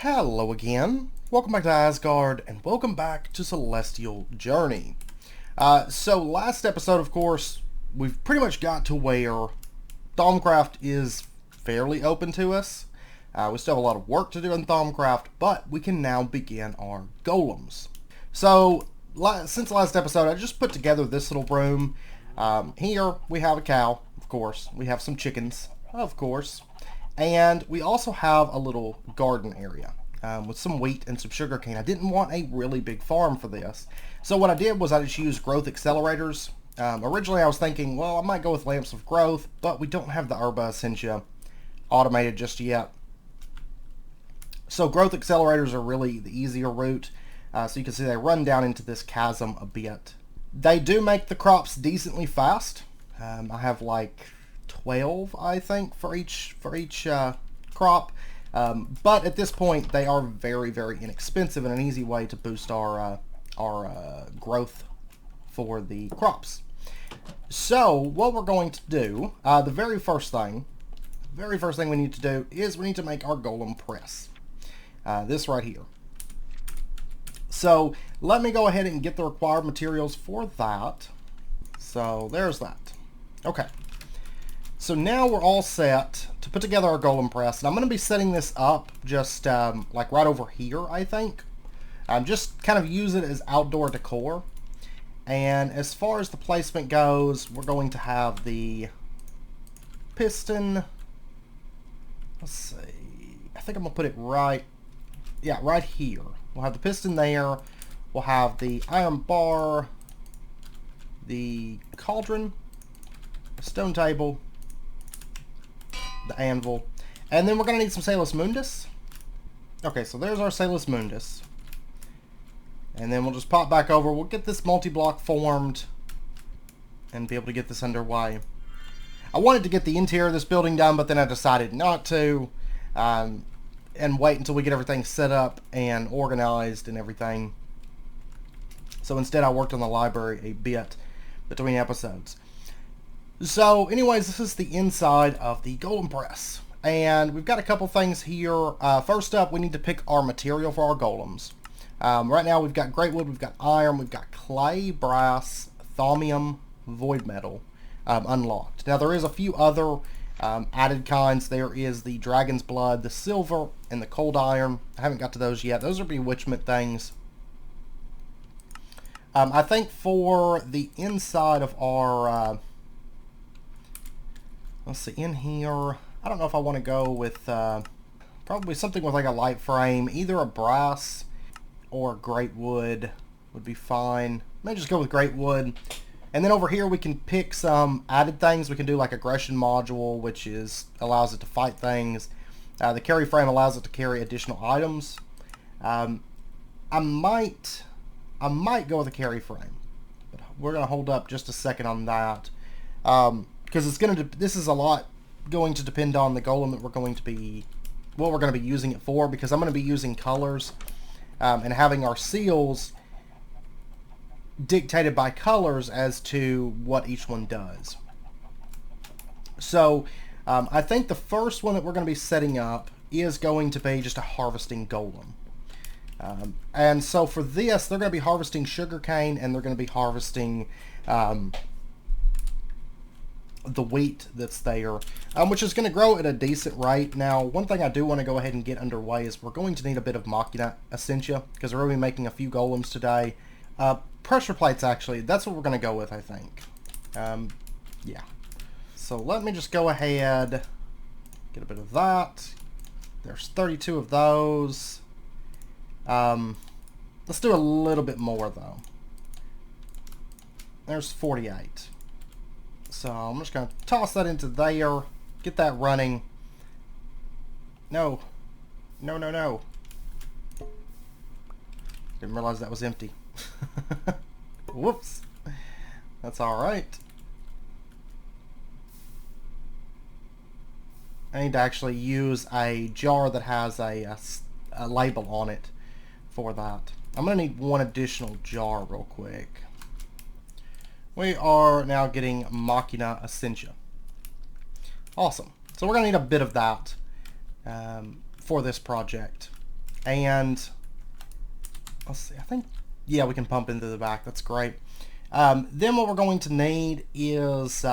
Hello again. Welcome back to Asgard, and welcome back to Celestial Journey. So last episode, of course, we've pretty much got to where Thaumcraft is fairly open to us. We still have a lot of work to do in Thaumcraft, but we can now begin our golems. So, since the last episode, I just put together this little room. Here, we have a cow, of course. We have some chickens, of course. And we also have a little garden area with some wheat and some sugarcane. I didn't want a really big farm for this. So what I did was I just used growth accelerators. Originally I was thinking, well, I might go with lamps of growth, but we don't have the Herba Essentia automated just yet. So growth accelerators are really the easier route. So you can see they run down into this chasm a bit. They do make the crops decently fast. I have like 12, I think, for each crop. But at this point, they are very, very inexpensive and an easy way to boost our growth for the crops. So what we're going to do, the very first thing we need to do is we need to make our golem press. This right here. So let me go ahead and get the required materials for that. So there's that. Okay. So now we're all set to put together our golem press, and I'm going to be setting this up just like right over here, I think. Just kind of use it as outdoor decor. And as far as the placement goes, we're going to have the piston. Let's see. I think I'm going to put it right here. We'll have the piston there. We'll have the iron bar, the cauldron, a stone table, the anvil, and then we're going to need some Salus Mundus. Okay, so there's our Salus Mundus. And then we'll just pop back over. We'll get this multi-block formed and be able to get this underway. I wanted to get the interior of this building done, but then I decided not to, and wait until we get everything set up and organized and everything. So instead I worked on the library a bit between episodes. So anyways, this is the inside of the golem press. And we've got a couple things here. First up, we need to pick our material for our golems. Right now we've got great wood, we've got iron, we've got clay, brass, thaumium, void metal unlocked. Now there is a few other added kinds. There is the dragon's blood, the silver, and the cold iron. I haven't got to those yet. Those are bewitchment things. I think for the inside of our... let's see, in here, I don't know if I want to go with probably something with like a light frame. Either a brass or great wood would be fine. May just go with great wood. And then over here we can pick some added things. We can do like aggression module, which allows it to fight things. The carry frame allows it to carry additional items. I might go with a carry frame, but we're gonna hold up just a second on that. Because this is a lot going to depend on the golem that what we're going to be using it for, because I'm going to be using colors and having our seals dictated by colors as to what each one does. So I think the first one that we're going to be setting up is going to be just a harvesting golem. And so for this, they're going to be harvesting sugarcane, and they're going to be harvesting the wheat that's there, which is going to grow at a decent rate. Now, one thing I do want to go ahead and get underway is we're going to need a bit of Machina Essentia, because we're going to be making a few golems today. Pressure plates, actually, that's what we're going to go with, I think. Yeah. So let me just go ahead, get a bit of that. There's 32 of those. Let's do a little bit more, though. There's 48. So I'm just going to toss that into there, get that running. No. No, no, no. Didn't realize that was empty. Whoops. That's alright. I need to actually use a jar that has a label on it for that. I'm going to need one additional jar real quick. We are now getting Machina Essentia. Awesome. So we're going to need a bit of that for this project. And let's see, I think, yeah, we can pump into the back. That's great. Then what we're going to need is,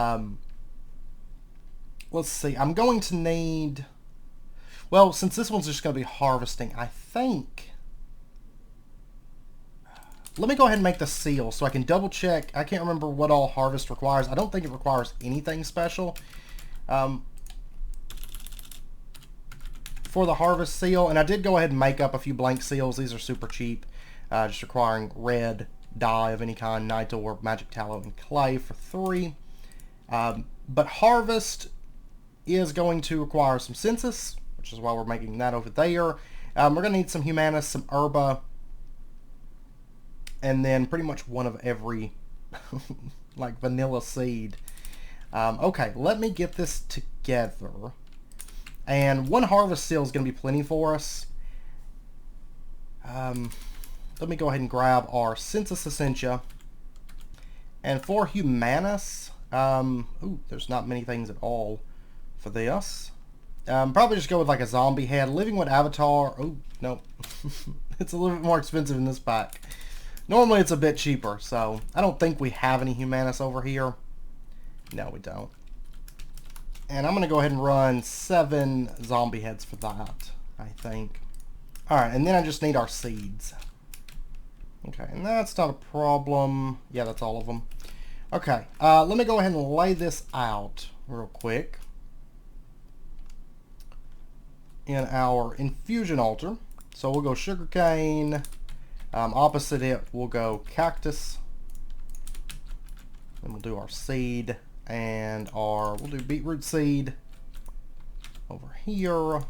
let's see, I'm going to need, well, since this one's just going to be harvesting, I think, let me go ahead and make the seal so I can double check. I can't remember what all harvest requires. I don't think it requires anything special for the harvest seal. And I did go ahead and make up a few blank seals. These are super cheap, just requiring red dye of any kind, Nitor, magic tallow, and clay for 3. But harvest is going to require some census, which is why we're making that over there. We're going to need some humanus, some herba, and then pretty much one of every like vanilla seed. Okay, let me get this together. And 1 harvest seal is going to be plenty for us. Let me go ahead and grab our census essentia. And for humanus, ooh, there's not many things at all for this. Probably just go with like a zombie head. Living with avatar. Oh, no. It's a little bit more expensive in this pack. Normally it's a bit cheaper, so I don't think we have any humanus over here. No, we don't. And I'm going to go ahead and run 7 zombie heads for that, I think. Alright, and then I just need our seeds. Okay, and that's not a problem. Yeah, that's all of them. Okay, let me go ahead and lay this out real quick in our infusion altar. So we'll go sugarcane. Opposite it, we'll go cactus. Then we'll do our seed and we'll do beetroot seed over here.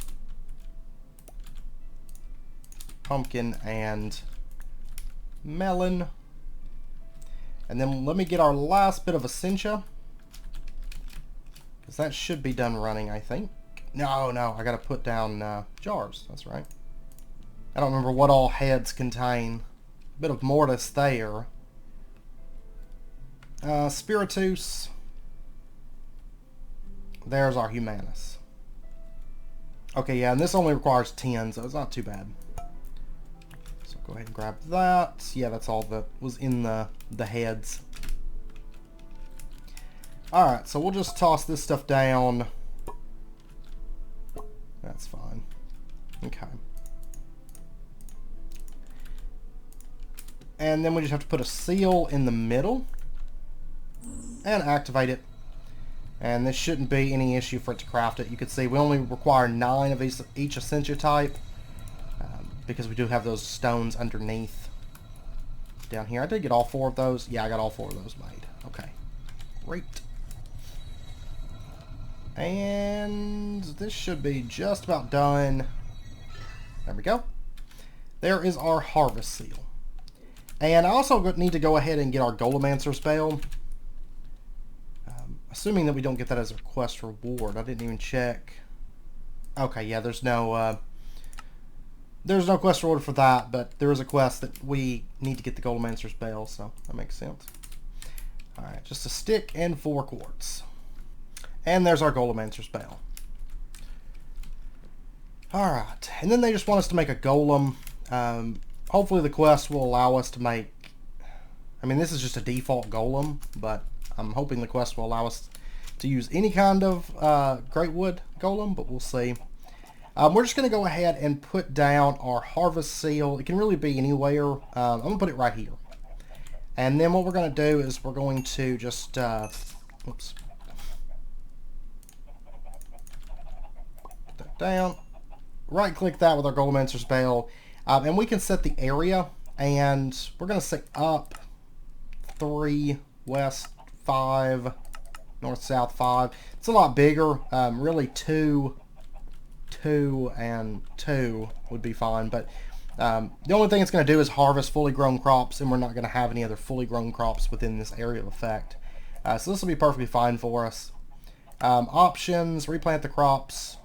Pumpkin and melon. And then let me get our last bit of essentia, because that should be done running, I think. No, I gotta put down jars. That's right. I don't remember what all heads contain. A bit of mortis there. Spiritus. There's our humanus. Okay, yeah, and this only requires 10, so it's not too bad. So go ahead and grab that. Yeah, that's all that was in the heads. Alright, so we'll just toss this stuff down. That's fine. Okay. And then we just have to put a seal in the middle and activate it. And this shouldn't be any issue for it to craft it. You can see we only require 9 of each essentia type because we do have those stones underneath down here. I did get all 4 of those. Yeah, I got all 4 of those made. Okay, great. And this should be just about done. There we go. There is our harvest seal. And I also need to go ahead and get our Golemancer's Bell. Assuming that we don't get that as a quest reward. I didn't even check. Okay, yeah, there's no quest reward for that, but there is a quest that we need to get the Golemancer's Bell, so that makes sense. Alright, just a stick and 4 quartz. And there's our Golemancer's Bell. Alright, and then they just want us to make a golem. Hopefully the quest will allow us to make... I mean, this is just a default golem, but I'm hoping the quest will allow us to use any kind of great wood golem, but we'll see. We're just going to go ahead and put down our harvest seal. It can really be anywhere. I'm going to put it right here. And then what we're going to do is we're going to just... oops. Put that down. Right-click that with our Golemancer's Bell. And we can set the area. And we're going to say up 3, west 5, north, south 5. It's a lot bigger. Really 2, and 2 would be fine. But the only thing it's going to do is harvest fully grown crops, and we're not going to have any other fully grown crops within this area of effect. So this will be perfectly fine for us. Options, replant the crops.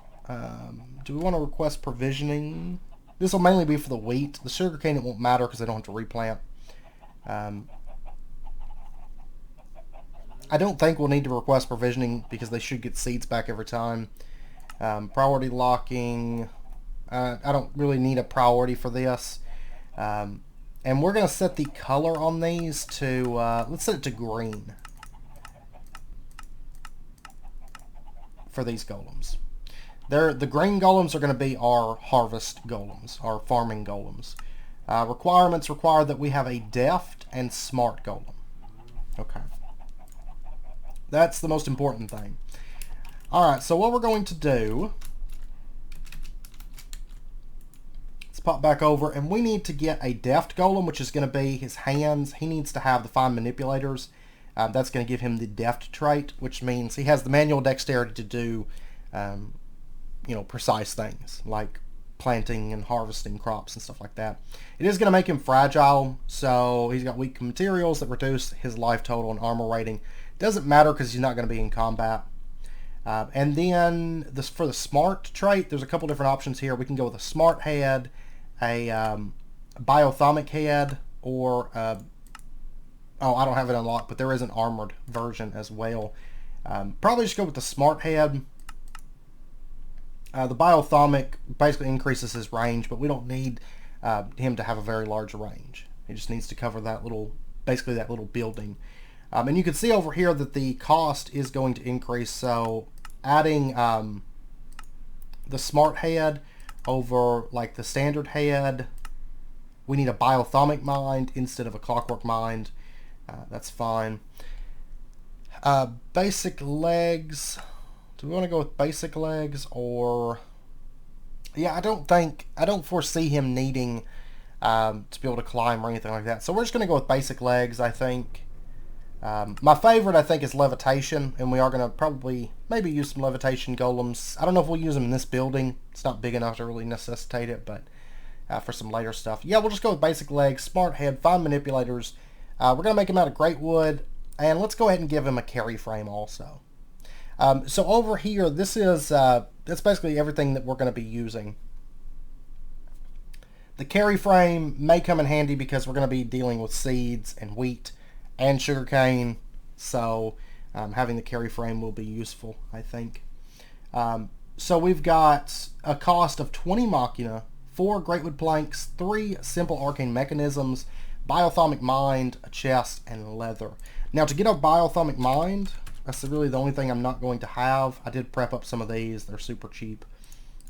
Do we want to request provisioning? This will mainly be for the wheat. The sugarcane, it won't matter because they don't have to replant. I don't think we'll need to request provisioning because they should get seeds back every time. Priority locking. I don't really need a priority for this. And we're going to set the color on these to, let's set it to green for these golems. The green golems are going to be our harvest golems, our farming golems. Requirements require that we have a deft and smart golem. Okay. That's the most important thing. Alright, so what we're going to do, let's pop back over, and we need to get a deft golem, which is going to be his hands. He needs to have the fine manipulators. That's going to give him the deft trait, which means he has the manual dexterity to do, precise things, like planting and harvesting crops and stuff like that. It is going to make him fragile, so he's got weak materials that reduce his life total and armor rating. Doesn't matter because he's not going to be in combat. And then for the smart trait, there's a couple different options here. We can go with a smart head, a biothonic head, or I don't have it unlocked, but there is an armored version as well. Probably just go with the smart head. The biothonic basically increases his range, but we don't need him to have a very large range. He just needs to cover that little building. And you can see over here that the cost is going to increase, so adding the smart head over like the standard head, we need a biothonic mind instead of a clockwork mind. That's fine. Basic legs. Do we want to go with basic legs, or... Yeah, I don't foresee him needing to be able to climb or anything like that. So we're just going to go with basic legs, I think. My favorite, I think, is levitation, and we are going to probably maybe use some levitation golems. I don't know if we'll use them in this building. It's not big enough to really necessitate it, but for some later stuff. Yeah, we'll just go with basic legs, smart head, fine manipulators. We're going to make him out of great wood, and let's go ahead and give him a carry frame also. So over here, this is that's basically everything that we're going to be using. The carry frame may come in handy because we're going to be dealing with seeds and wheat and sugarcane, so having the carry frame will be useful, I think. So we've got a cost of 20 machina, 4 greatwood planks, 3 simple arcane mechanisms, biothonic mind, a chest, and leather. Now to get a biothonic mind, that's really the only thing I'm not going to have. I did prep up some of these. They're super cheap.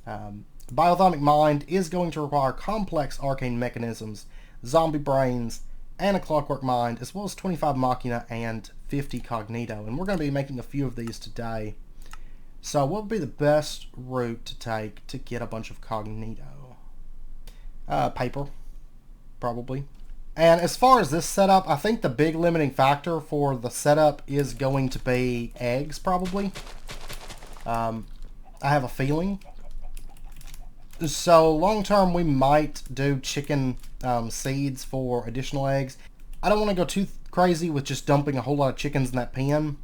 Biothonic mind is going to require complex arcane mechanisms, zombie brains, and a clockwork mind, as well as 25 machina and 50 cognito. And we're going to be making a few of these today. So what would be the best route to take to get a bunch of cognito? Paper, probably. And as far as this setup, I think the big limiting factor for the setup is going to be eggs, probably. I have a feeling. So long term, we might do chicken seeds for additional eggs. I don't want to go too crazy with just dumping a whole lot of chickens in that pen,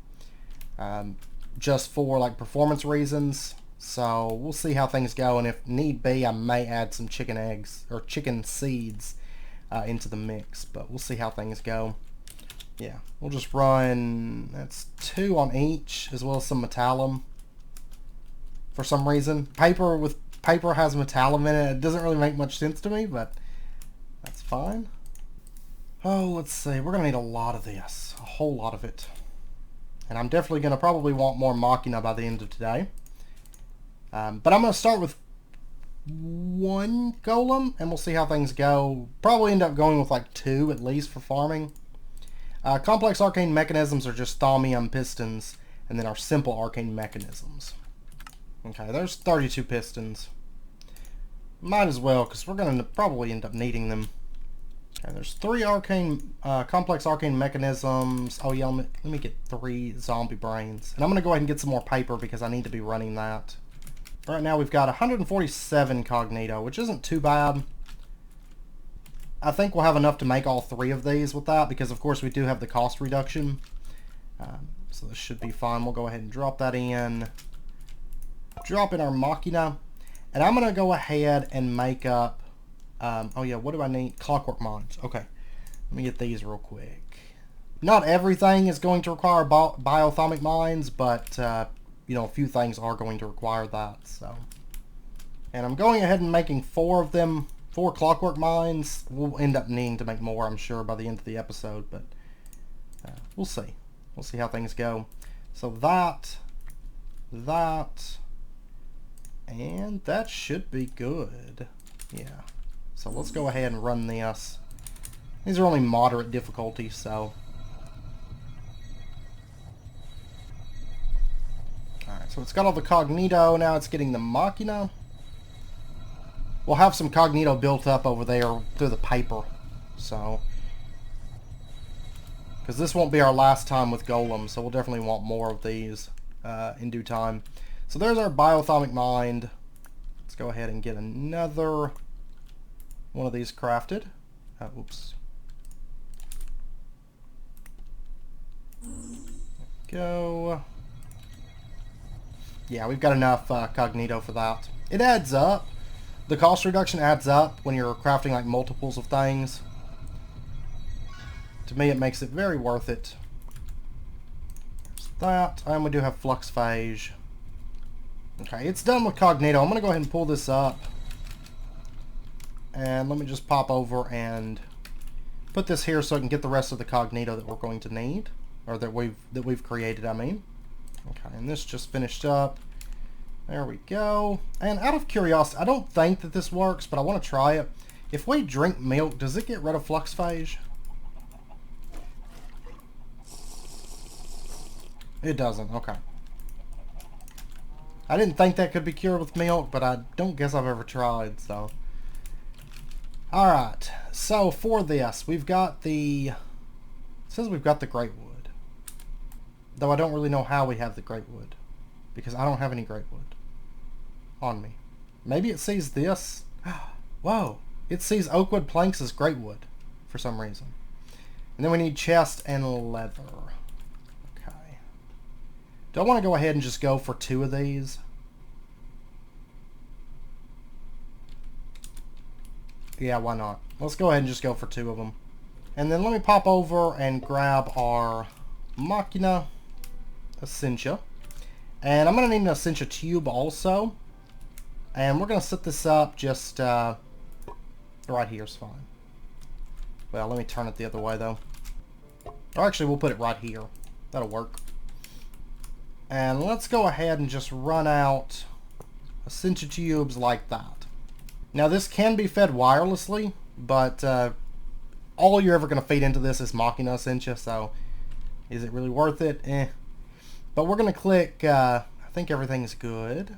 just for like performance reasons. So we'll see how things go, and if need be, I may add some chicken eggs or chicken seeds into the mix, but we'll see how things go. Yeah, we'll just run, that's 2 on each, as well as some metallum for some reason. Paper has metallum in it. It doesn't really make much sense to me, but that's fine. Oh, let's see. We're going to need a lot of this. A whole lot of it. And I'm definitely going to probably want more machina by the end of today. But I'm going to start with 1 golem, and we'll see how things go. Probably end up going with like 2 at least for farming. Complex arcane mechanisms are just thaumium pistons, and then our simple arcane mechanisms. Okay, there's 32 pistons. Might as well, because we're going to probably end up needing them. Okay, there's 3 complex arcane mechanisms. Oh yeah, let me get 3 zombie brains. And I'm going to go ahead and get some more paper because I need to be running that. Right now we've got 147 cognito, which isn't too bad. I think we'll have enough to make all 3 of these with that, because of course we do have the cost reduction. So this should be fine. We'll go ahead and drop that in. Drop in our machina. And I'm going to go ahead and make up... oh yeah, what do I need? Clockwork minds. Okay. Let me get these real quick. Not everything is going to require biothonic minds, but... a few things are going to require that, so. And I'm going ahead and making 4 of them, 4 clockwork mines. We'll end up needing to make more, I'm sure, by the end of the episode, but we'll see. We'll see how things go. So that, and that should be good. Yeah. So let's go ahead and run this. These are only moderate difficulty, so. Alright, so it's got all the cognito, now it's getting the machina. We'll have some cognito built up over there through the paper, so. Because this won't be our last time with Golem, so we'll definitely want more of these in due time. So there's our biothonic mind. Let's go ahead and get another one of these crafted. Oops. Go. Yeah, we've got enough cognito for that. It adds up. The cost reduction adds up when you're crafting like multiples of things. To me, it makes it very worth it. There's that. And we do have flux phage. Okay, it's done with cognito. I'm going to go ahead and pull this up. And let me just pop over and put this here so I can get the rest of the cognito that we're going to need. Or that we've created, I mean. Okay, and this just finished up. There we go. And out of curiosity, I don't think that this works, but I want to try it. If we drink milk, does it get rid of flux phage? It doesn't, okay. I didn't think that could be cured with milk, but I don't guess I've ever tried, so. Alright, so for this, we've got the... It says we've got the great wood. Though I don't really know how we have the great wood. Because I don't have any great wood on me. Maybe it sees this. Whoa. It sees oak wood planks as great wood for some reason. And then we need chest and leather. Okay. Do I want to go ahead and just go for 2 of these? Yeah, why not? Let's go ahead and just go for 2 of them. And then let me pop over and grab our machina essentia. And I'm going to need an essentia tube also. And we're going to set this up just right here is fine. Well, let me turn it the other way though. Or actually, we'll put it right here. That'll work. And let's go ahead and just run out essentia tubes like that. Now this can be fed wirelessly, but all you're ever going to feed into this is machina essentia, so is it really worth it? Eh. But we're going to click, I think everything's good.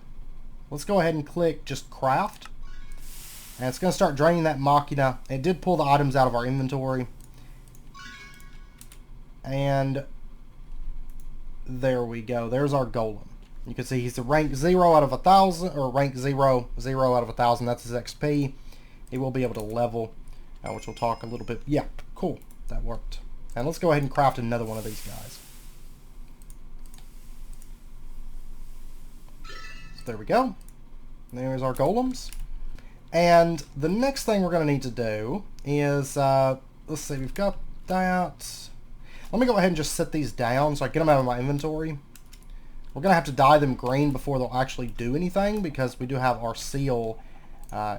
Let's go ahead and click just craft. And it's going to start draining that machina. It did pull the items out of our inventory. And there we go. There's our golem. You can see he's a rank 0 out of 1,000, or rank 0, 0 out of 1,000. That's his XP. He will be able to level, which we'll talk a little bit. Yeah, cool. That worked. And let's go ahead and craft another one of these guys. There we go. There's our golems. And the next thing we're going to need to do is, let's see, we've got that. Let me go ahead and just set these down so I get them out of my inventory. We're going to have to dye them green before they'll actually do anything because we do have our seal,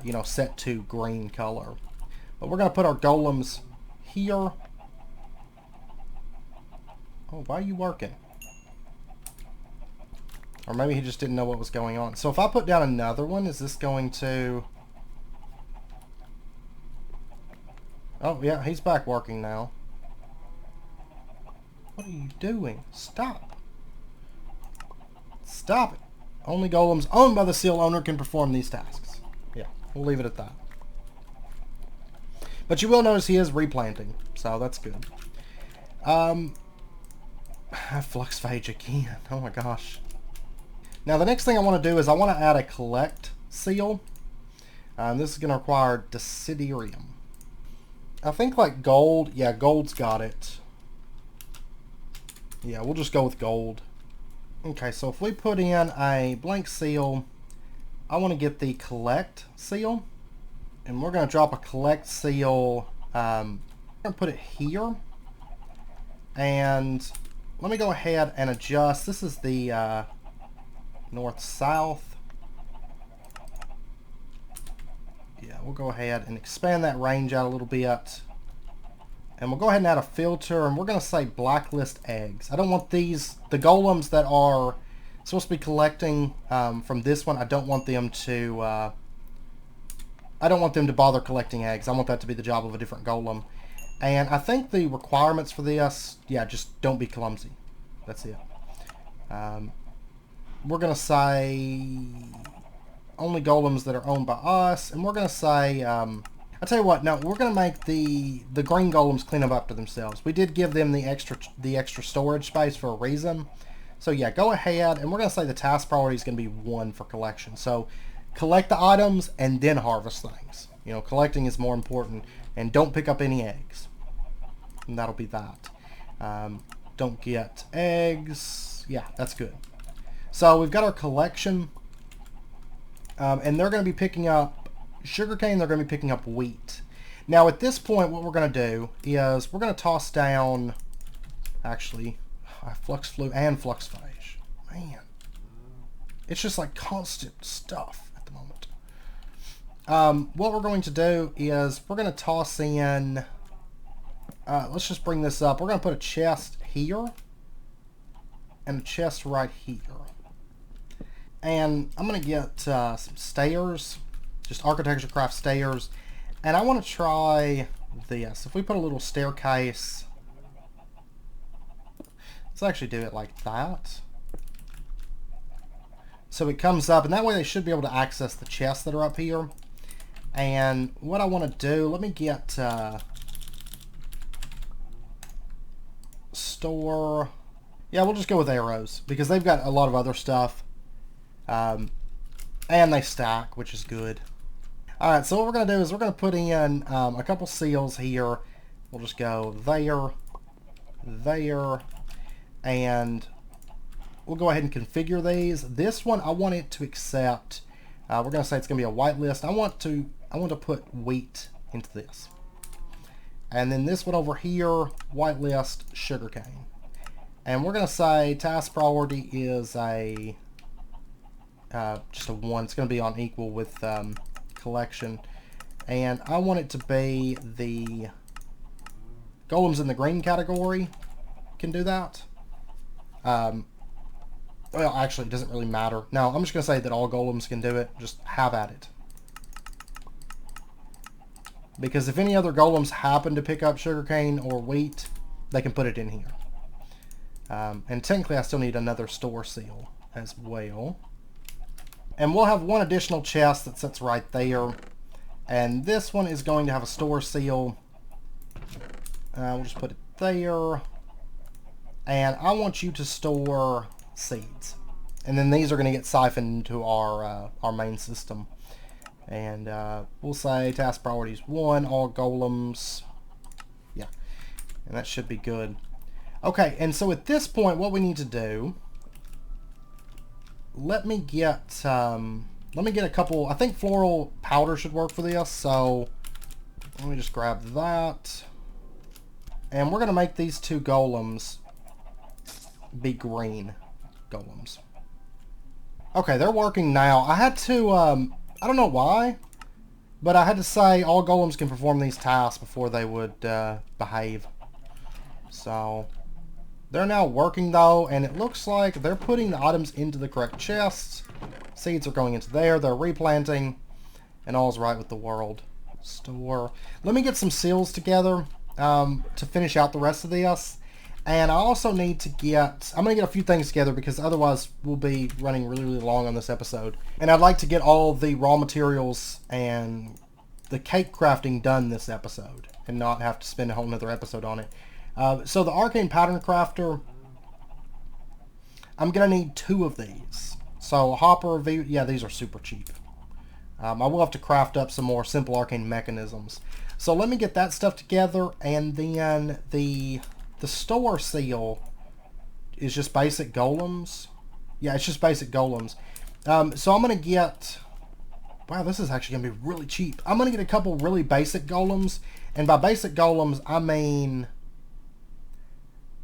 you know, set to green color. But we're going to put our golems here. Oh, why are you working? Or maybe he just didn't know what was going on. So if I put down another one, is this going to... Oh, yeah, he's back working now. What are you doing? Stop. Stop it. Only golems owned by the seal owner can perform these tasks. Yeah, we'll leave it at that. But you will notice he is replanting, so that's good. Flux phage again. Oh my gosh. Now the next thing I want to do is I want to add a collect seal. This is going to require desiderium. I think like gold. Yeah, gold's got it. Yeah, we'll just go with gold. Okay, so if we put in a blank seal, I want to get the collect seal. And we're going to drop a collect seal. I'm going to put it here. And let me go ahead and adjust. This is the north-south. we'll go ahead and expand that range out a little bit. And we'll go ahead and add a filter, and we're going to say blacklist eggs. I don't want the golems that are supposed to be collecting from this one, I don't want them to bother collecting eggs. I want that to be the job of a different golem. And I think the requirements for this, yeah, just don't be clumsy. That's it. We're going to say only golems that are owned by us, and we're going to say, I'll tell you what, no, we're going to make the green golems clean up after themselves. We did give them the extra storage space for a reason. So yeah, go ahead, and we're going to say the task priority is going to be 1 for collection. So collect the items and then harvest things. You know, collecting is more important, and don't pick up any eggs. And that'll be that. Don't get eggs. Yeah, that's good. So we've got our collection, and they're going to be picking up sugarcane. They're going to be picking up wheat. Now at this point, what we're going to do is we're going to toss down, actually, flux flu and flux phage. Man, it's just like constant stuff at the moment. What we're going to do is we're going to toss in, let's just bring this up. We're going to put a chest here and a chest right here. And I'm going to get some stairs, just architecture craft stairs. And I want to try this. If we put a little staircase, let's actually do it like that. So it comes up, and that way they should be able to access the chests that are up here. And what I want to do, let me get store. Yeah, we'll just go with arrows because they've got a lot of other stuff. And they stack, which is good. Alright, so what we're going to do is we're going to put in a couple seals here. We'll just go there, there, and we'll go ahead and configure these. This one, I want it to accept, we're going to say it's going to be a whitelist. I want to put wheat into this. And then this one over here, whitelist sugarcane. And we're going to say task priority is a just a 1. It's going to be on equal with collection. And I want it to be the golems in the green category can do that. Well, actually, it doesn't really matter. No, I'm just going to say that all golems can do it. Just have at it. Because if any other golems happen to pick up sugarcane or wheat, they can put it in here. And technically, I still need another store seal as well. And we'll have one additional chest that sits right there. And this one is going to have a store seal. We'll just put it there. And I want you to store seeds. And then these are going to get siphoned into our main system. And we'll say task priorities 1, all golems. Yeah, and that should be good. Okay, and so at this point, what we need to do, let me get a couple. I think floral powder should work for this. So let me just grab that, and we're gonna make these 2 golems be green golems. Okay, they're working now. I had to. I don't know why, but I had to say all golems can perform these tasks before they would behave. So they're now working though, and it looks like they're putting the items into the correct chests. Seeds are going into there. They're replanting, and all's right with the world. Store. Let me get some seals together to finish out the rest of this. And I also need to get, I'm going to get a few things together because otherwise we'll be running really, really long on this episode. And I'd like to get all the raw materials and the cake crafting done this episode and not have to spend a whole nother episode on it. So the arcane pattern crafter, I'm going to need 2 of these. So hopper, yeah, these are super cheap. I will have to craft up some more simple arcane mechanisms. So let me get that stuff together, and then the store seal is just basic golems. Yeah, it's just basic golems. So I'm going to get, wow, this is actually going to be really cheap. I'm going to get a couple really basic golems, and by basic golems, I mean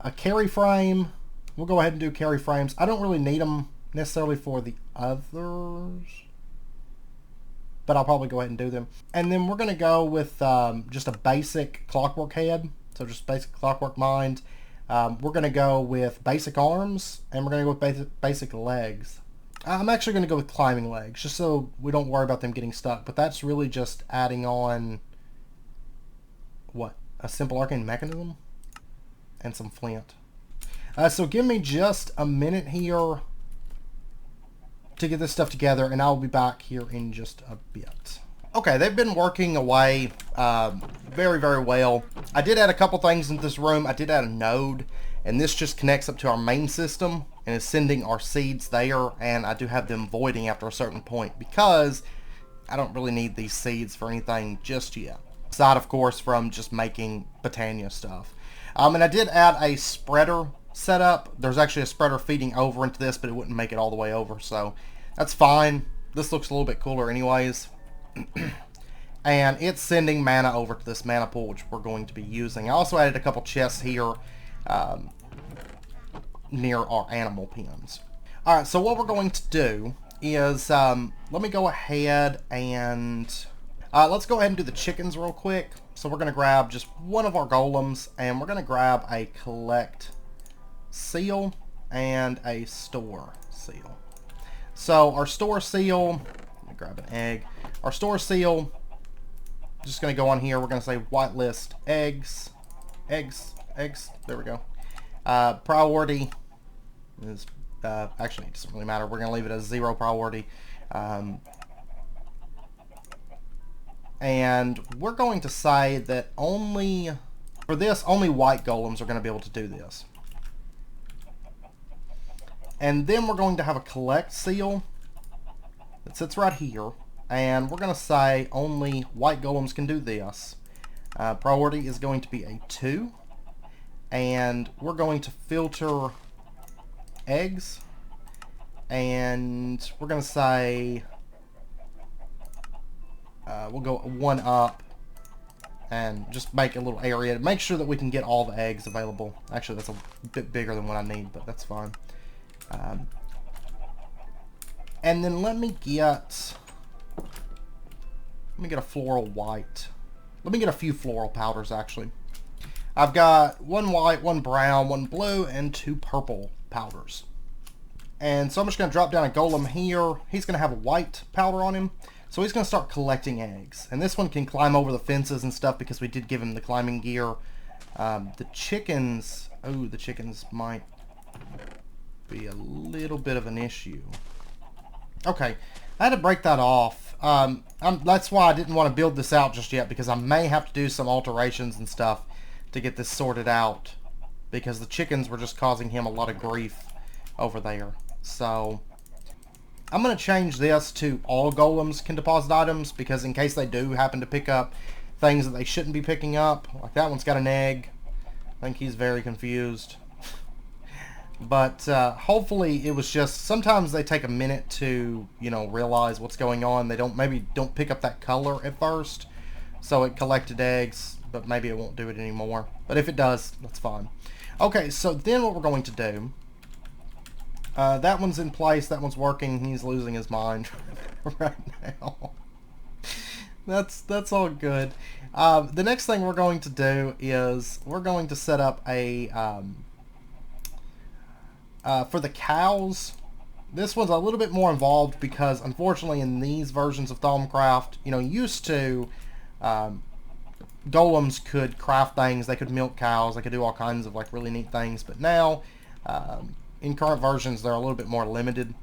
a carry frame. We'll go ahead and do carry frames. I don't really need them necessarily for the others. but I'll probably go ahead and do them. And then we're going to go with just a basic clockwork head, so just basic clockwork mind. We're going to go with basic arms, and we're going to go with basic legs. I'm actually going to go with climbing legs, just so we don't worry about them getting stuck, but that's really just adding on, what, a simple arcane mechanism? And some flint. So give me just a minute here to get this stuff together, and I'll be back here in just a bit. Okay, they've been working away very, very well. I did add a couple things into this room. I did add a node, and this just connects up to our main system and is sending our seeds there, and I do have them voiding after a certain point because I don't really need these seeds for anything just yet. Aside, of course, from just making Botania stuff. And I did add a spreader setup. There's actually a spreader feeding over into this, but it wouldn't make it all the way over, so that's fine. This looks a little bit cooler anyways. And it's sending mana over to this mana pool, which we're going to be using. I also added a couple chests here near our animal pens. Alright, so what we're going to do is, let me go ahead and... let's go ahead and do the chickens real quick. So we're going to grab just one of our golems, and we're going to grab a collect seal and a store seal. So our store seal, let me grab an egg. Our store seal, just going to go on here. We're going to say whitelist eggs, there we go. Priority is, actually it doesn't really matter. We're going to leave it as 0 priority. And we're going to say that only, for this, only white golems are going to be able to do this. And then we're going to have a collect seal that sits right here. And we're going to say only white golems can do this. Priority is going to be a 2. And we're going to filter eggs. And we're going to say... we'll go 1 up and just make a little area to make sure that we can get all the eggs available. Actually, that's a bit bigger than what I need, but that's fine. And then let me get a floral white. Let me get a few floral powders, actually. I've got 1 white, 1 brown, 1 blue, and 2 purple powders. And so I'm just going to drop down a golem here. He's going to have a white powder on him. So he's going to start collecting eggs. And this one can climb over the fences and stuff because we did give him the climbing gear. The chickens... Oh, the chickens might be a little bit of an issue. Okay, I had to break that off. That's why I didn't want to build this out just yet, because I may have to do some alterations and stuff to get this sorted out. Because the chickens were just causing him a lot of grief over there. So... I'm going to change this to all golems can deposit items, because in case they do happen to pick up things that they shouldn't be picking up, like that one's got an egg. I think he's very confused. But hopefully it was just, sometimes they take a minute to, you know, realize what's going on. They maybe don't pick up that color at first, so it collected eggs, but maybe it won't do it anymore. But if it does, that's fine. Okay, so then what we're going to do... that one's in place. That one's working. He's losing his mind right now. That's all good. The next thing we're going to do is we're going to set up a for the cows. This one's a little bit more involved because unfortunately in these versions of Thaumcraft, you know, used to golems could craft things. They could milk cows. They could do all kinds of like really neat things. But now in current versions, they're a little bit more limited.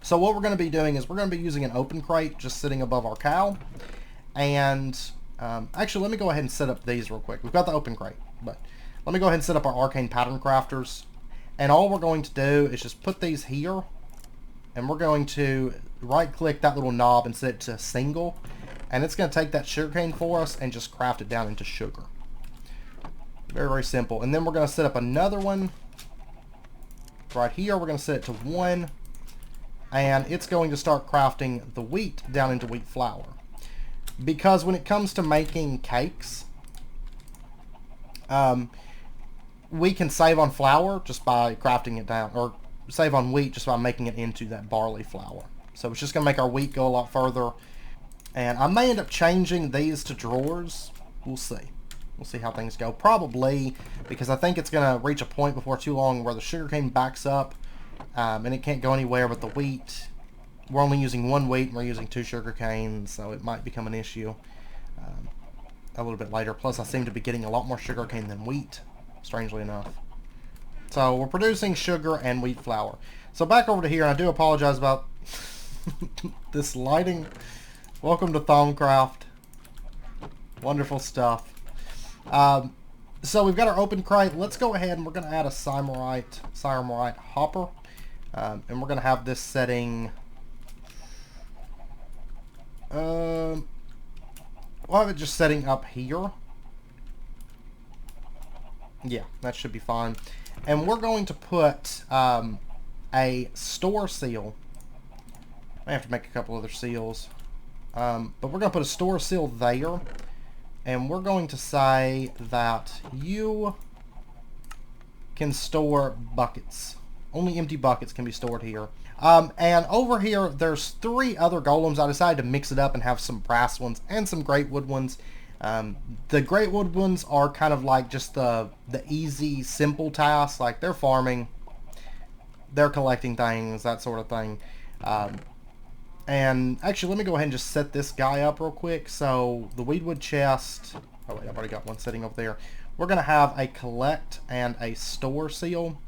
So what we're going to be doing is we're going to be using an open crate just sitting above our cow. And actually, let me go ahead and set up these real quick. We've got the open crate, but let me go ahead and set up our arcane pattern crafters. And all we're going to do is just put these here. And we're going to right-click that little knob and set it to single. And it's going to take that sugarcane for us and just craft it down into sugar. Very, very simple. And then we're going to set up another one. Right here, we're going to set it to 1, and it's going to start crafting the wheat down into wheat flour. Because when it comes to making cakes, we can save on flour just by crafting it down, or save on wheat just by making it into that barley flour. So it's just going to make our wheat go a lot further. And I may end up changing these to drawers. We'll see. We'll see how things go. Probably, because I think it's going to reach a point before too long where the sugarcane backs up, and it can't go anywhere with the wheat. We're only using one wheat, and we're using 2 sugarcane, so it might become an issue a little bit later. Plus, I seem to be getting a lot more sugarcane than wheat, strangely enough. So we're producing sugar and wheat flour. So back over to here, I do apologize about this lighting. Welcome to Thaumcraft. Wonderful stuff. So we've got our open crate. Let's go ahead and we're going to add a Syremourite hopper. And we're going to have this setting... we'll have it just setting up here. Yeah, that should be fine. And we're going to put a store seal. I have to make a couple other seals. But we're going to put a store seal there. And we're going to say that you can store buckets. Only empty buckets can be stored here. And over here, there's 3 other golems. I decided to mix it up and have some brass ones and some great wood ones. The great wood ones are kind of like just the easy, simple tasks. Like they're farming, they're collecting things, that sort of thing. And actually, let me go ahead and just set this guy up real quick. So the weedwood chest. Oh wait, I've already got one sitting over there. We're going to have a collect and a store seal.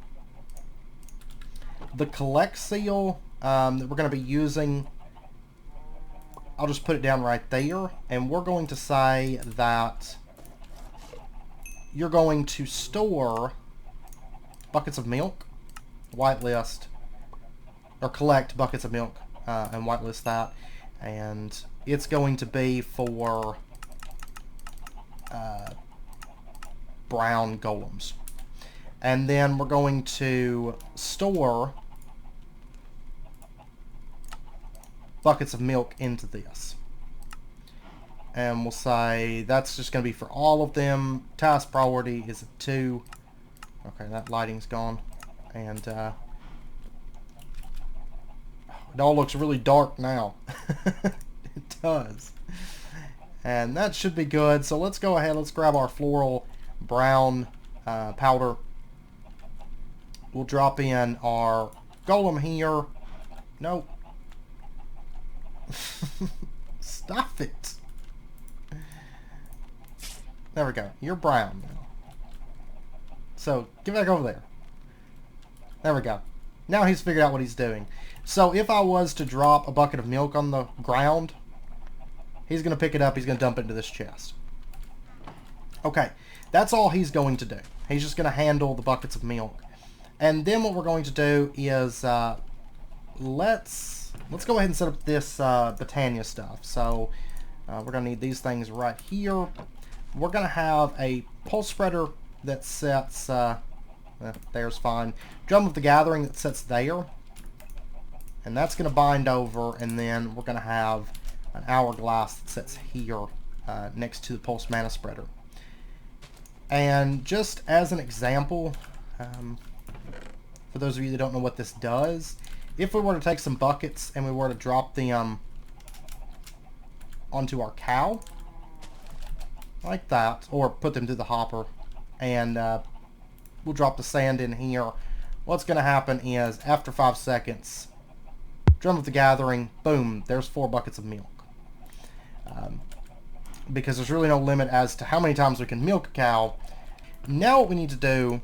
The collect seal that we're going to be using, I'll just put it down right there. And we're going to say that you're going to store buckets of milk, whitelist, or collect buckets of milk and whitelist that. And it's going to be for brown golems. And then we're going to store buckets of milk into this. And we'll say that's just going to be for all of them. Task priority is a 2. Okay, that lighting's gone. And it all looks really dark now. It does. And that should be good. So let's go ahead. Let's grab our floral brown powder. We'll drop in our golem here. Nope. Stop it. There we go. You're brown now. So, get back over there. There we go. Now he's figured out what he's doing. So, if I was to drop a bucket of milk on the ground, he's going to pick it up. He's going to dump it into this chest. Okay. That's all he's going to do. He's just going to handle the buckets of milk. And then what we're going to do is let's go ahead and set up this Botania stuff. So we're going to need these things right here. We're going to have a pulse spreader that sets, there's fine. Drum of the Gathering that sets there. And that's going to bind over, and then we're going to have an hourglass that sets here next to the pulse mana spreader. And just as an example, for those of you that don't know what this does, if we were to take some buckets and we were to drop them onto our cow, like that, or put them through the hopper, and we'll drop the sand in here, what's going to happen is, after 5 seconds, Drum of the Gathering, boom, there's 4 buckets of milk. Because there's really no limit as to how many times we can milk a cow. Now what we need to do,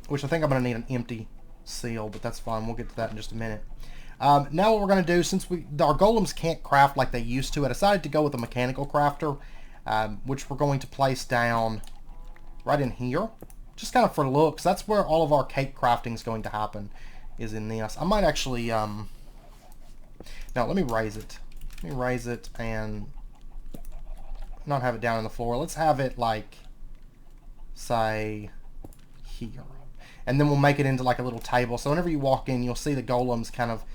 which I think I'm going to need an empty seal, but that's fine. We'll get to that in just a minute. Now what we're going to do, since our golems can't craft like they used to, I decided to go with a mechanical crafter, which we're going to place down right in here. Just kind of for looks. That's where all of our cake crafting is going to happen, is in this. I might actually, now let me raise it. Let me raise it and not have it down on the floor. Let's have it like, say, here. And then we'll make it into like a little table. So whenever you walk in, you'll see the golems kind of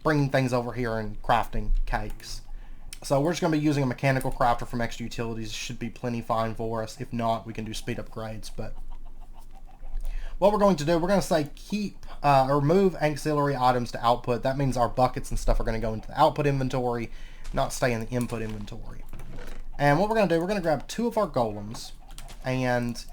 bringing things over here and crafting cakes. So we're just going to be using a mechanical crafter from Extra Utilities. It should be plenty fine for us. If not, we can do speed upgrades. But what we're going to do, we're going to say keep or move auxiliary items to output. That means our buckets and stuff are going to go into the output inventory, not stay in the input inventory. And what we're going to do, we're going to grab 2 of our golems, and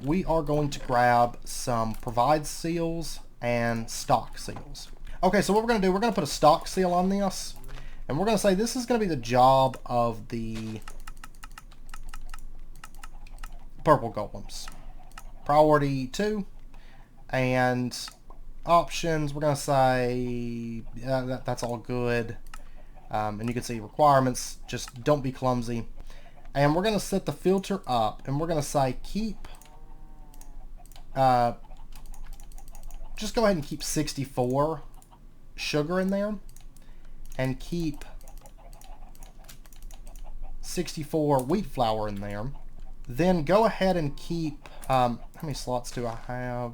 we are going to grab some provide seals and stock seals. Okay, so what we're going to do, we're going to put a stock seal on this, and we're going to say this is going to be the job of the purple golems. Priority 2, and options, we're going to say that's all good. And you can see requirements, just don't be clumsy. And we're going to set the filter up, and we're going to say keep, just go ahead and keep 64 sugar in there, and keep 64 wheat flour in there. Then go ahead and keep, how many slots do I have?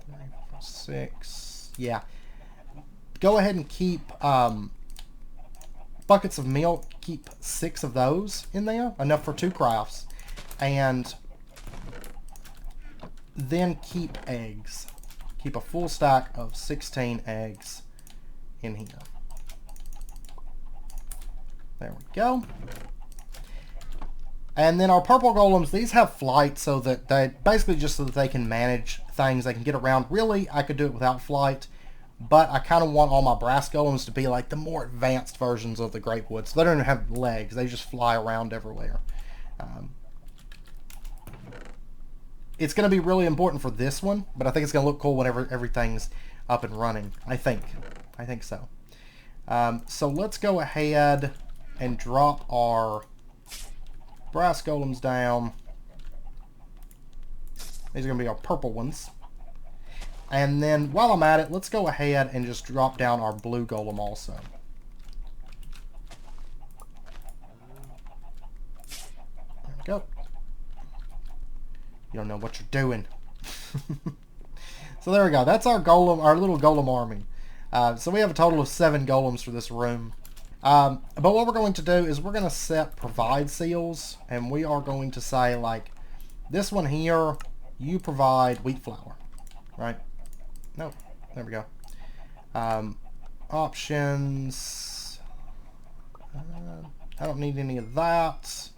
3, 4, 6, yeah. Go ahead and keep buckets of milk, keep 6 of those in there, enough for 2 crafts. And then keep eggs. Keep a full stack of 16 eggs in here. There we go. And then our purple golems, these have flight so that they basically just so that they can manage things, they can get around. Really, I could do it without flight, but I kind of want all my brass golems to be like the more advanced versions of the Grapewood. So they don't even have legs, they just fly around everywhere. It's going to be really important for this one, but I think it's going to look cool whenever everything's up and running. I think so. So let's go ahead and drop our brass golems down. These are going to be our purple ones. And then while I'm at it, let's go ahead and just drop down our blue golem also. There we go. You don't know what you're doing. So there we go. That's our golem, our little golem army. So we have a total of 7 golems for this room. But what we're going to do is we're going to set provide seals, and we are going to say, like, this one here, you provide wheat flour, right? No, there we go. Options. I don't need any of that.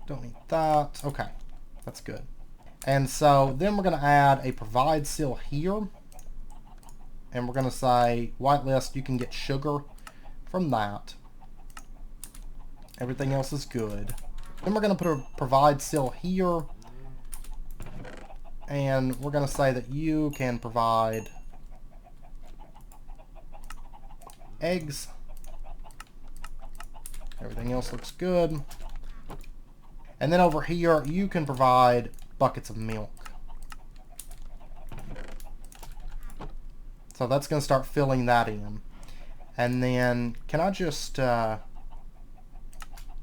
Don't need that. Okay, that's good. And so then we're going to add a provide seal here. And we're going to say, whitelist, you can get sugar from that. Everything else is good. Then we're going to put a provide seal here. And we're going to say that you can provide eggs. Everything else looks good. And then over here, you can provide buckets of milk. So that's going to start filling that in. And then, can I just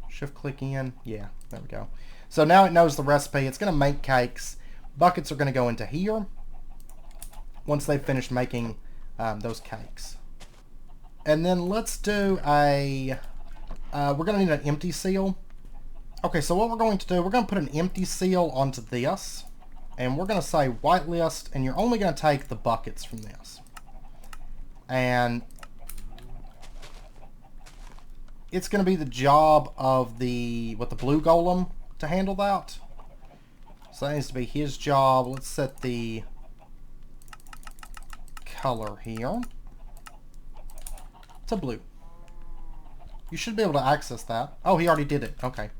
shift click in? Yeah, there we go. So now it knows the recipe. It's going to make cakes. Buckets are going to go into here once they've finished making those cakes. And then let's do a, we're going to need an empty seal. Okay, so what we're going to do, we're going to put an empty seal onto this. And we're going to say whitelist, and you're only going to take the buckets from this. And it's going to be the job of the blue golem to handle that. So that needs to be his job. Let's set the color here to blue. You should be able to access that. Oh, he already did it. Okay.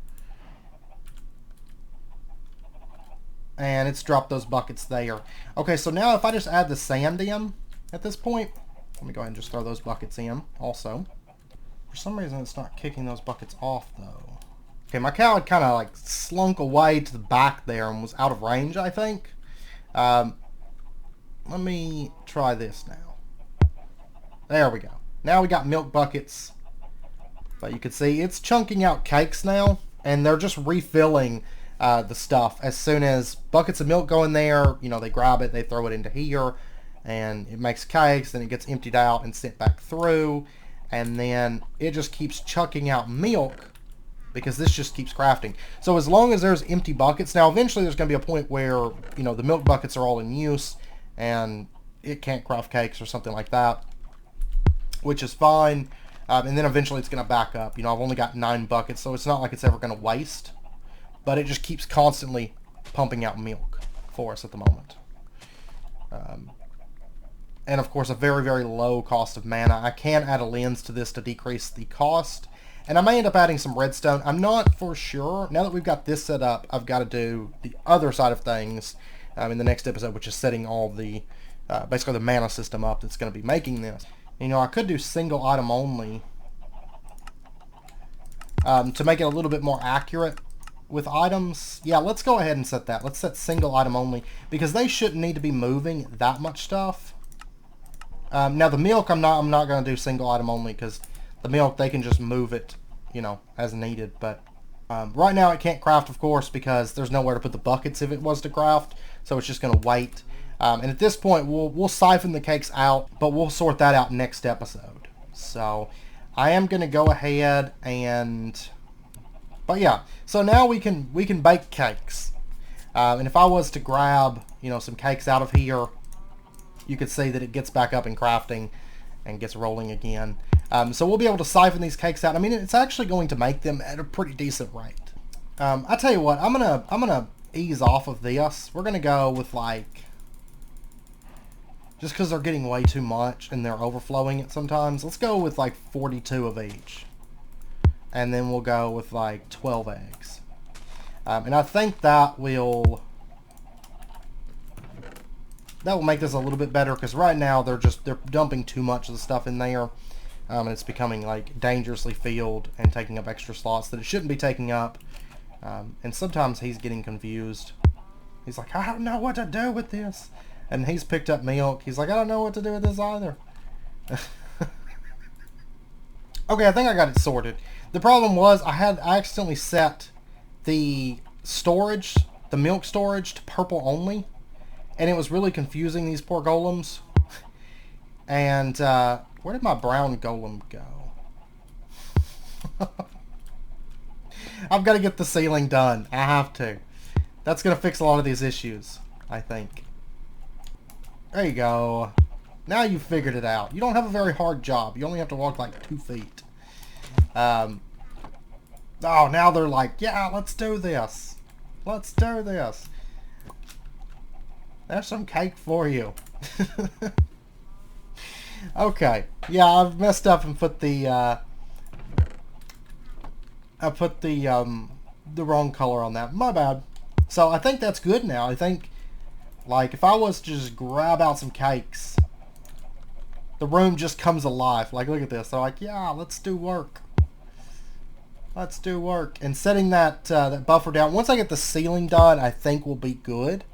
And it's dropped those buckets there. Okay, so now if I just add the sand in at this point, let me go ahead and just throw those buckets in also. For some reason it's not kicking those buckets off though. Okay, my cow had kind of like slunk away to the back there and was out of range, I think. Let me try this now. There we go. Now we got milk buckets. But you can see it's chunking out cakes now, and they're just refilling the stuff. As soon as buckets of milk go in there, you know, they grab it, they throw it into here, and it makes cakes, then it gets emptied out and sent back through, and then it just keeps chucking out milk because this just keeps crafting. So as long as there's empty buckets, now eventually there's going to be a point where, you know, the milk buckets are all in use and it can't craft cakes or something like that, which is fine. And then eventually it's going to back up. You know, I've only got 9 buckets, so it's not like it's ever going to waste. But it just keeps constantly pumping out milk for us at the moment. And of course, a very, very low cost of mana. I can add a lens to this to decrease the cost. And I may end up adding some redstone. I'm not for sure. Now that we've got this set up, I've got to do the other side of things in the next episode, which is setting all the, basically the mana system up that's going to be making this. You know, I could do single item only to make it a little bit more accurate with items. Yeah, let's go ahead and set that. Let's set single item only because they shouldn't need to be moving that much stuff. Now the milk, I'm not going to do single item only because the milk, they can just move it, you know, as needed. But right now it can't craft, of course, because there's nowhere to put the buckets if it was to craft. So it's just going to wait. And at this point, we'll siphon the cakes out, but we'll sort that out next episode. So I am going to go ahead and... But yeah, so now we can bake cakes. And if I was to grab, you know, some cakes out of here, you could see that it gets back up in crafting and gets rolling again. So we'll be able to siphon these cakes out. I mean, it's actually going to make them at a pretty decent rate. I tell you what, I'm gonna ease off of this. We're gonna go with like, just because they're getting way too much and they're overflowing it sometimes. Let's go with like 42 of each, and then we'll go with like 12 eggs. And I think that will make this a little bit better because right now they're dumping too much of the stuff in there. And it's becoming like dangerously filled and taking up extra slots that it shouldn't be taking up. And sometimes he's getting confused. He's like, I don't know what to do with this. And he's picked up milk. He's like, I don't know what to do with this either. Okay, I think I got it sorted. The problem was I accidentally set the storage, the milk storage, to purple only. And it was really confusing these poor golems. And where did my brown golem go? I've got to get the ceiling done. I have to. That's going to fix a lot of these issues, I think. There you go. Now you've figured it out. You don't have a very hard job. You only have to walk like 2 feet. Oh, now they're like, yeah, let's do this. Let's do this. There's some cake for you. Okay. Yeah, I've messed up and put the I put the wrong color on that. My bad. So I think that's good now. I think, like, if I was to just grab out some cakes, the room just comes alive. Like, look at this. They're like, yeah, let's do work. Let's do work. And setting that that buffer down. Once I get the ceiling done, I think we'll be good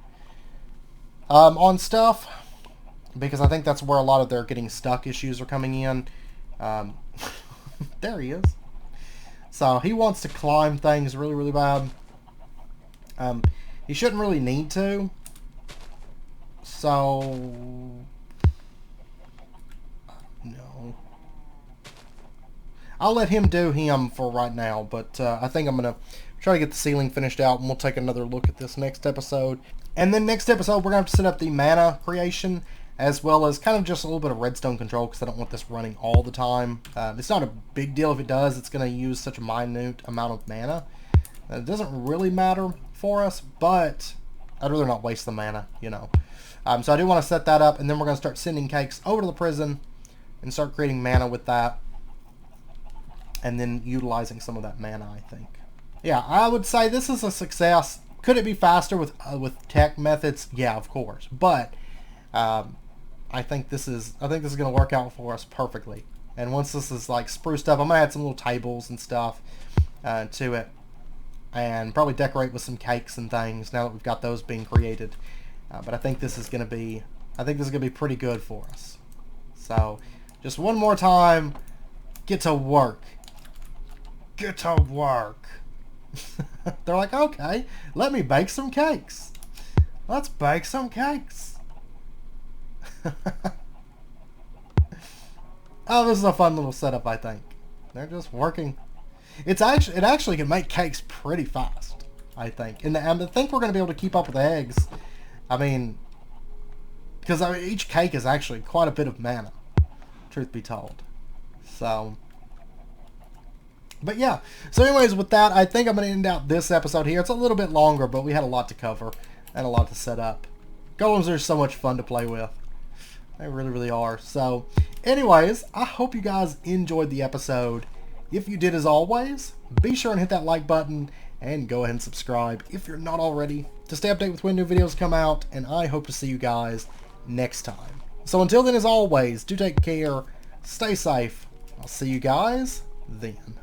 on stuff. Because I think that's where a lot of their getting stuck issues are coming in. There he is. So he wants to climb things really, really bad. He shouldn't really need to. So... no. I'll let him do him for right now. But I think I'm going to try to get the ceiling finished out. And we'll take another look at this next episode. And then next episode, we're going to have to set up the mana creation, as well as kind of just a little bit of redstone control, because I don't want this running all the time. It's not a big deal if it does. It's going to use such a minute amount of mana. It doesn't really matter for us, but I'd rather not waste the mana, you know. So I do want to set that up, and then we're going to start sending cakes over to the prison and start creating mana with that, and then utilizing some of that mana, I think. Yeah, I would say this is a success. Could it be faster with tech methods? Yeah, of course. But I think this is going to work out for us perfectly. And once this is like spruced up, I'm gonna add some little tables and stuff to it, and probably decorate with some cakes and things now that we've got those being created. But I think this is gonna be pretty good for us. So just one more time, get to work. Get to work. They're like, okay, let me bake some cakes. Let's bake some cakes. Oh, this is a fun little setup, I think. They're just working. it actually can make cakes pretty fast, I think. And I think we're going to be able to keep up with the eggs. I mean, because each cake is actually quite a bit of mana, truth be told. So, but yeah. So anyways, with that, I think I'm going to end out this episode here. It's a little bit longer, but we had a lot to cover and a lot to set up. Golems are so much fun to play with. They really, really are. So, anyways, I hope you guys enjoyed the episode. If you did, as always, be sure and hit that like button and go ahead and subscribe if you're not already to stay updated with when new videos come out, and I hope to see you guys next time. So until then, as always, do take care, stay safe. I'll see you guys then.